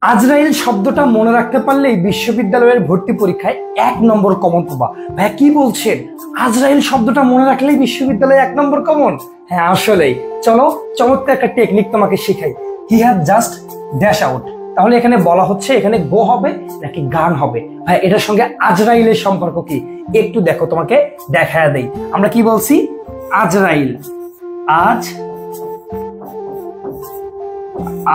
আজরাইল শব্দটা মনে রাখতে পারলেই বিশ্ববিদ্যালয়ের ভর্তি পরীক্ষায় 1 নম্বর কমন পাবা। ভাইয়া কি বলছেন, আজরাইল শব্দটা মনে রাখলেই বিশ্ববিদ্যালয়ে 1 নম্বর কমন? হ্যাঁ আসলেই। চলো চমৎকার একটা টেকনিক তোমাকে শেখাই। He has just dash out. তাহলে এখানে বলা হচ্ছে এখানে গো হবে নাকি গান হবে? ভাই এটার সঙ্গে আজরাইলের সম্পর্ক কি একটু দেখো, তোমাকে দেখায় দেই। আমরা কি বলছি? আজরাইল,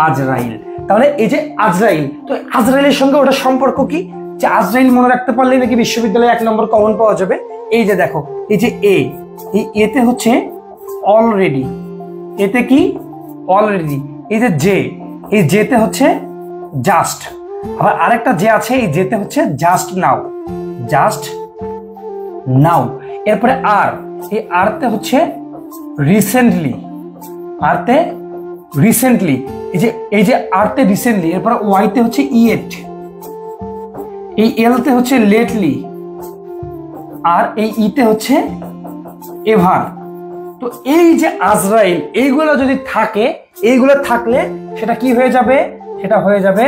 আজরাইল। তাহলে এই যে আজরাইল, তো আজরাইলের সঙ্গে ওটা সম্পর্ক কি? যে আজরাইল মনে রাখতে পারলে নাকি বিশ্ববিদ্যালয়ে 1 নম্বর কমন পাওয়া যাবে। এই যে দেখো, এই যে এই এতে হচ্ছে অলরেডি, এতে কি অলরেডি। এই যে জে, এই জেতে হচ্ছে জাস্ট। আবার আরেকটা যে আছে, এই জেতে হচ্ছে জাস্ট নাও, জাস্ট নাও। এরপরে আর, এই আরতে হচ্ছে রিসেন্টলি, আরতে রিসেন্টলি। এই যে আরতে রিসেন্টলি। এরপর ওয়াইতে হচ্ছে ইয়েট, এই এলতে হচ্ছে লেটলি, আর এই ইতে হচ্ছে এভার। তো এই যে আজরাইল, এইগুলো যদি থাকে, এইগুলো থাকলে সেটা কি হয়ে যাবে? সেটা হয়ে যাবে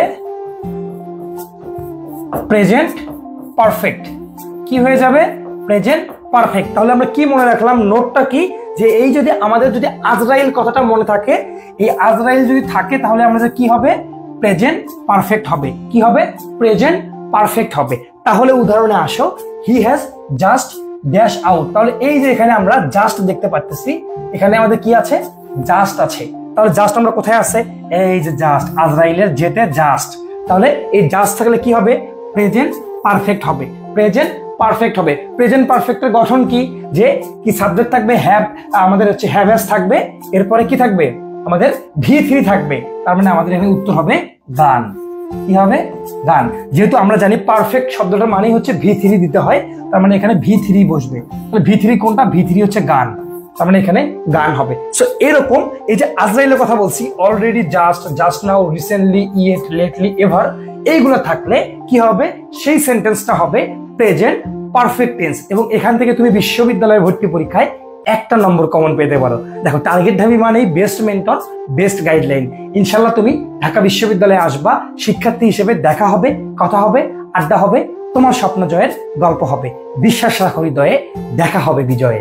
প্রেজেন্ট পারফেক্ট। কি হয়ে যাবে? Present perfect. তাহলে আমরা কি মনে রাখলাম? নোটটা কি, যে এই যদি আমাদের যদি আজরাইল কথাটা মনে থাকে, এই আজরাইল যদি থাকে তাহলে আমাদের কি হবে? প্রেজেন্ট পারফেক্ট হবে। কি হবে? প্রেজেন্ট পারফেক্ট হবে। তাহলে উদাহরণে আসো, he has just dash out. তাহলে এই যে এখানে আমরা জাস্ট দেখতে পাচ্ছি, এখানে আমাদের কি আছে? জাস্ট আছে। তাহলে জাস্ট আমরা কোথায় আছে? এই যে জাস্ট, আজরাইলের যেতে জাস্ট। তাহলে এই জাস্ট থাকলে কি হবে? প্রেজেন্ট পারফেক্ট হবে। প্রেজেন্ট পারফেক্ট হবে। প্রেজেন্ট পারফেক্টের গঠন কি? যে কি সাবজেক্ট থাকবে? হ্যাভ, আমাদের হচ্ছে হ্যাভ হ্যাজ থাকবে। এরপরে কি থাকবে? আমাদের V3 থাকবে। তার মানে আমাদের এখানে উত্তর হবে গান। কি হবে? গান। যেহেতু আমরা জানি পারফেক্ট শব্দটার মানে হচ্ছে V3 দিতে হয়, তার মানে এখানে V3 বসবে। তাহলে V3 কোনটা? V3 হচ্ছে গান। তার মানে এখানে গান হবে। সো এরকম এই যে আজরাইলের কথা বলছি, already, just, just now, recently, yet, lately, ever, এইগুলো থাকলে কি হবে? সেই সেন্টেন্সটা হবে প্রেজেন্ট পারফেক্ট টেন্স। এবং এখান থেকে তুমি বিশ্ববিদ্যালয়ের ভর্তি পরীক্ষায় 1টা নম্বর কমন পেতে পারো। দেখো, টার্গেট ঢাবি মানেই বেস্ট মেন্টর, বেস্ট গাইডলাইন। ইনশাল্লাহ তুমি ঢাকা বিশ্ববিদ্যালয়ে আসবা, শিক্ষার্থী হিসেবে দেখা হবে, কথা হবে, আড্ডা হবে, তোমার স্বপ্ন জয়ের গল্প হবে। বিশ্বাস রাখো হৃদয়ে, দেখা হবে বিজয়ে।